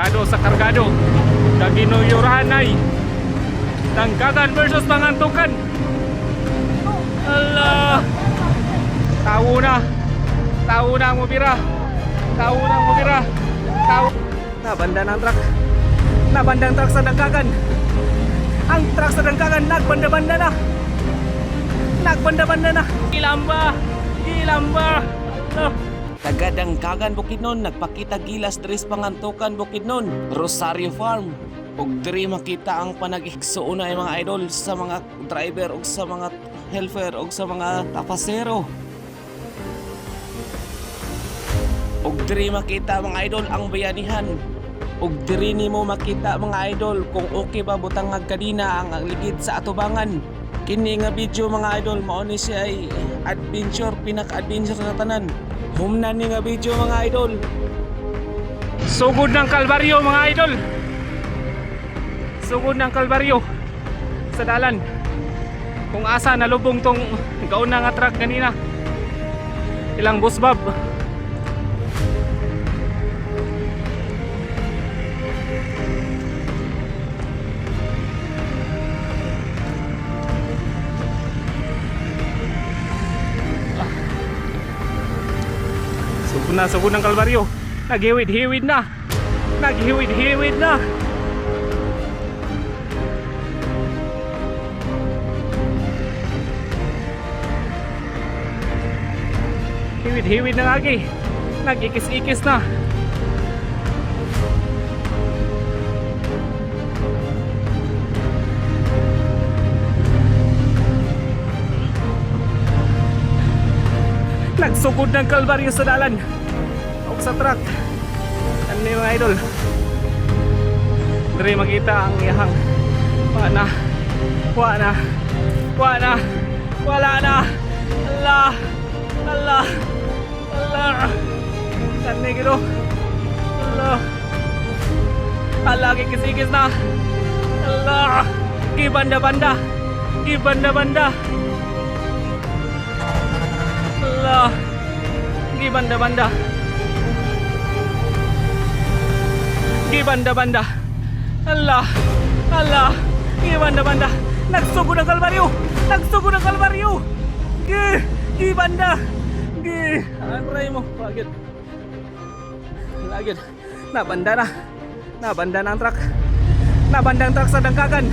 kargado sa kargado. Daginuyuranay. Dangkagan versus Pangantukan. Allah. Tawo na. Tawo na ang mubira. Tawo na ang mubira. Tawo. Nabanda ng truck. Nabanda ang truck sa Dangkagan. Ang truck sa Dangkagan nagbanda-banda na. Nagbanda-banda na. Ilamba. Ilamba. Allah. Taga-Dangkagan Bukidnon nagpakita gilas diri sa Pangantukan Bukidnon, Rosario Farm. Ug diri makita ang panag-igsuon ay mga idol sa mga driver ug sa mga helper ug sa mga tapasero. Ug diri makita mga idol ang bayanihan. Ug diri nimo makita mga idol kung okay ba butang nga kadina ang ligid sa atubangan. Kini nga video mga idol mao ni siya ay adventure, pinaka-adventure sa tanan. Humnan ni nga video mga idol. Sugod ng Kalbaryo mga idol. Sugod ng Kalbaryo sa dalan. Kung asa nalubong tong gaon na nga truck kanina. Ilang busbab. Sugod ng Kalbaryo. Naghiwid-hiwid na. Naghiwid-hiwid na. Hiwid-hiwid na lagi. Nag-ikis-ikis na. Nagsugod ng Kalbaryo sa dalan. Sa truck. Ano yung mga idol? Dari makita ang iyahang wala na. Allah. Allah. Allah. Kani gitu. Allah. Allah kikis-kikis na. Allah. Gibanda-banda. Gibanda-banda. Allah. Gibanda-banda. Gibanda-banda. Allah. Allah. Gibanda-banda. Nagsugod ng Kalbaryo. Nagsugod ng Kalbaryo. Gibanda. Aray mo. Bagit. Bagit. Nabanda na. Nabanda na ang truck. Nabanda ang truck sa Dangkagan.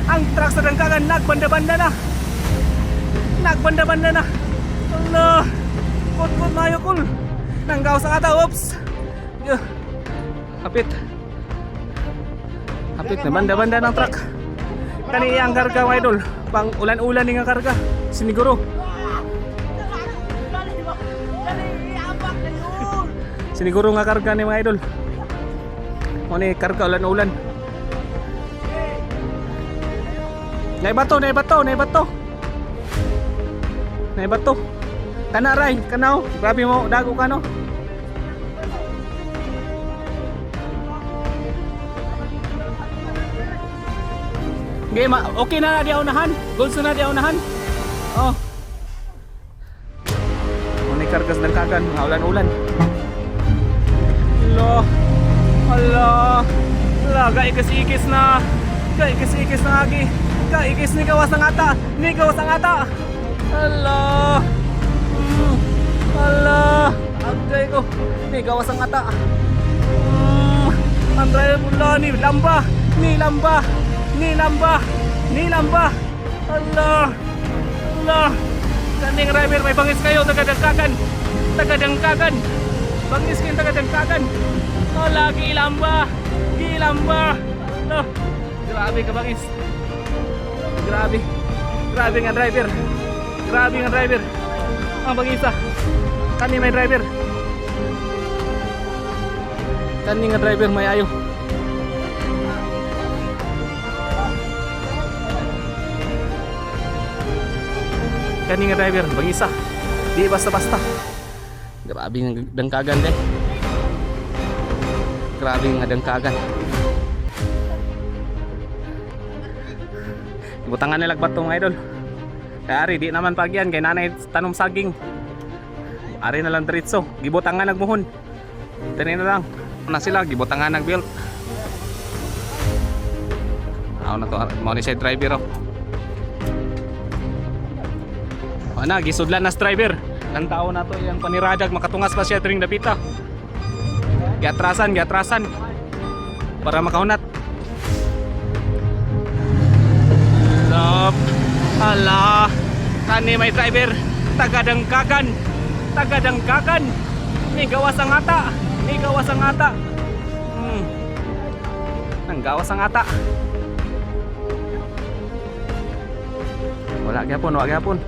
Ang truck sa Dangkagan nagbanda-banda na. Nagbanda-banda na. Allah. Kot-kot na yukul. Nanggaw sa kata. Oops. Hapit. Hapit na banda-banda ng truck. Kani ang karga mga idol. Pang ulan-ulan ni nga karga. Siniguro. Siniguro nga karga ni mga idol. O ni karga ulan-ulan. Naibato, naibato, naibato. Naibato. Kana ray, kanaw. Grabe mo, dago ka no. Okay, okay na di unahan. Goals na di unahan. Oh. Unay kargas ng kagan, mga ulan-ulan. Allah. Allah. Allah, gaikis-ikis na. Gaikis-ikis na lagi. Gaikis ni gawas ng ata. Ni gawas ng ata. Allah. Allah. Agay ko. Ni gawas ng ata. Ang driver pula ni lamba. Ni lamba. Nilamba! Nilamba! Allah! Allah! Kaning driver, may bangis kayo, taga-Dangkagan! Taga-Dangkagan! Bangis kayo, taga-Dangkagan! Oh, lagi ilamba! Ilamba! Allah! Grabe ka bangis! Grabe! Grabe nga driver! Grabe nga driver! Ang bangisa! Kani may driver! Kani nga driver, may ayo! Kani nga driver, bangisa. Di basta-basta. Grabe nga Dangkagan deh. Grabe nga Dangkagan. Butangan nila bato mga idol. Kaya ari, di naman pagyan. Kaya nanay tanom saging. Ari na lang diretso. Gibutangan nagmuhon. Dali na lang. na sila gibutangan ng belt. Na to, mo ni siya driver oh. Ana gisudlan na sa driver. Lang tao na to yang paniradag makatungas pa siya dring dapita. Giatrasan para makahunat. Lop. Ala. Kani may driver tagadangkagan. Ni gawas ang ata. Nang gawas ang ata. Wala gyapon.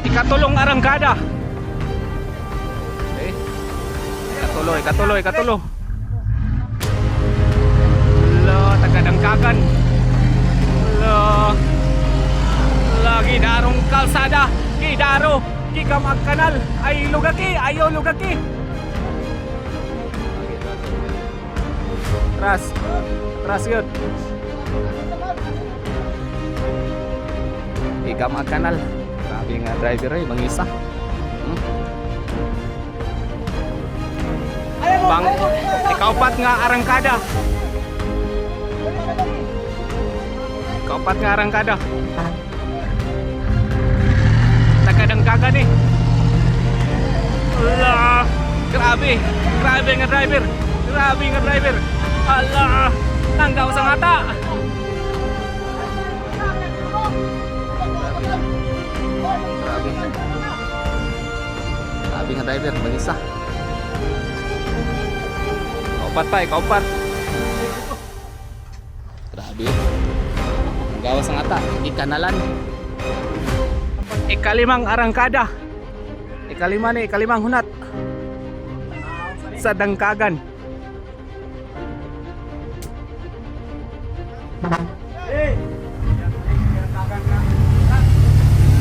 Ikatulong arangkada. Okay. Ikatuloy. Lo, tagadangkagan. Lo. Lagi darong kalsada. Gidaro. Gikamag kanal. Ayaw lugaki. Tras yun. Ikam ang kanal. Grabe nga driver ay mangisa. Bang, ikaupat nga arangkada. Tagadangkagan eh. Allah, grabe nga driver. Allah, nanggaw sa mata. Grabe nga driver, mag-isa. Kaupat. Grabe. Nanggaw sa mata, ikanalan. Ikalimang arangkada. Ikalimang hunat. Sa dangkagan.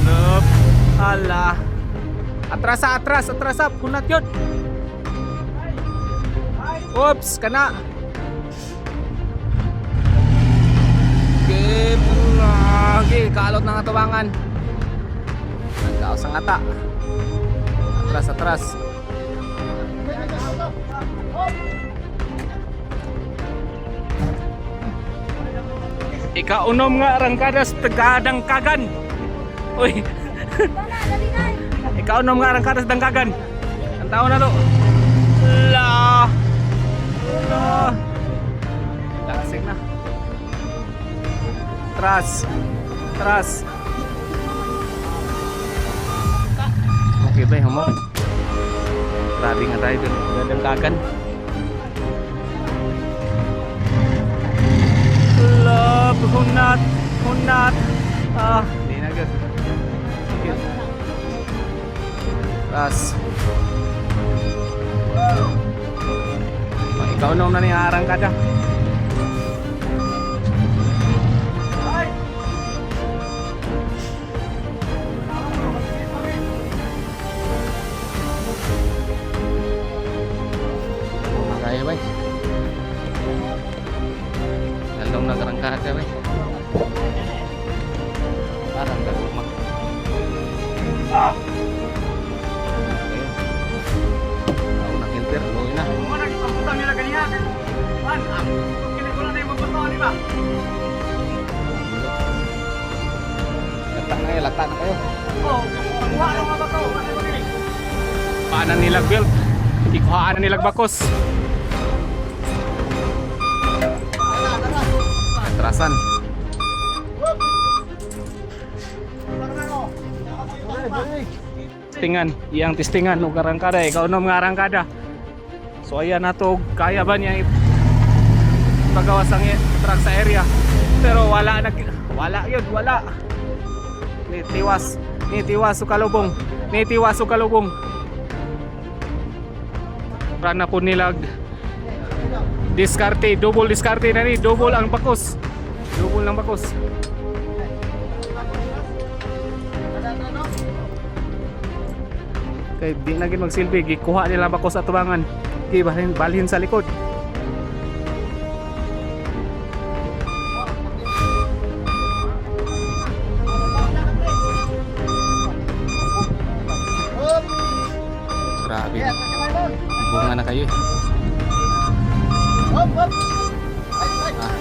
Lop. Ala. Atras hunat yun. Oops, kana. Lagi kalot ng atubangan. Nagkaos ang ata. Atras. Ikaunom nga arangkada sa tagadangkagan. Uy. Ikaunom nga arangkada sa dangkagan. Ang tao na to. La. Lasing na. Tras. Okay ba yung mo? Grabe nga driver. Dangkagan. Love, hunat. Hindi na good. Tras. Ikaw na ni arangkada. Kaya ba? Lalong nagarangkada ba? Parang gagawin ako nakilter, luwi na. Pagputang nila ganyan. Kinikulan na yung magpatuan, di ba? Lagta na kayo. Oo, pangkuha ng mga bakaw. Paanan nilag belt. Ikuhaan na nilag bakos. Atrasan. Testingan ug arangkada. Ikaw na mga arangkada. So ayan na to, kaya ba niya ipagawas ang truck sa area? Pero wala. Nitiwas sukalubong. Para na po nilag double diskarte na ni, double ang bakos. Kay di na gid magsilbi, gikuha nila bakos sa tubangan. Balhin sa likod. grabe. Bunga na kayo eh.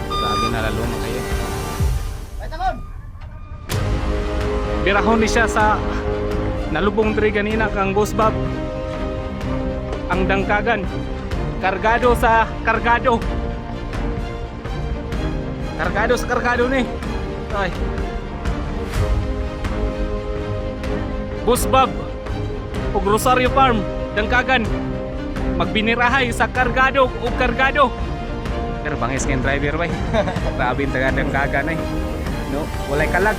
Grabe nalaluma kayo. Birahon ni siya sa nalubong diri ganina kang Boss Bob. Ang dangkagan. Kargado sa kargado. Kargado sa kargado ni. Ay. Boss Bob ug Rosario Farm, dangkagan. Magbinirahay sa kargado ug kargado. Pero bangis kayong driver bay. Grabe taga dangkagan ay. No, walay kalag.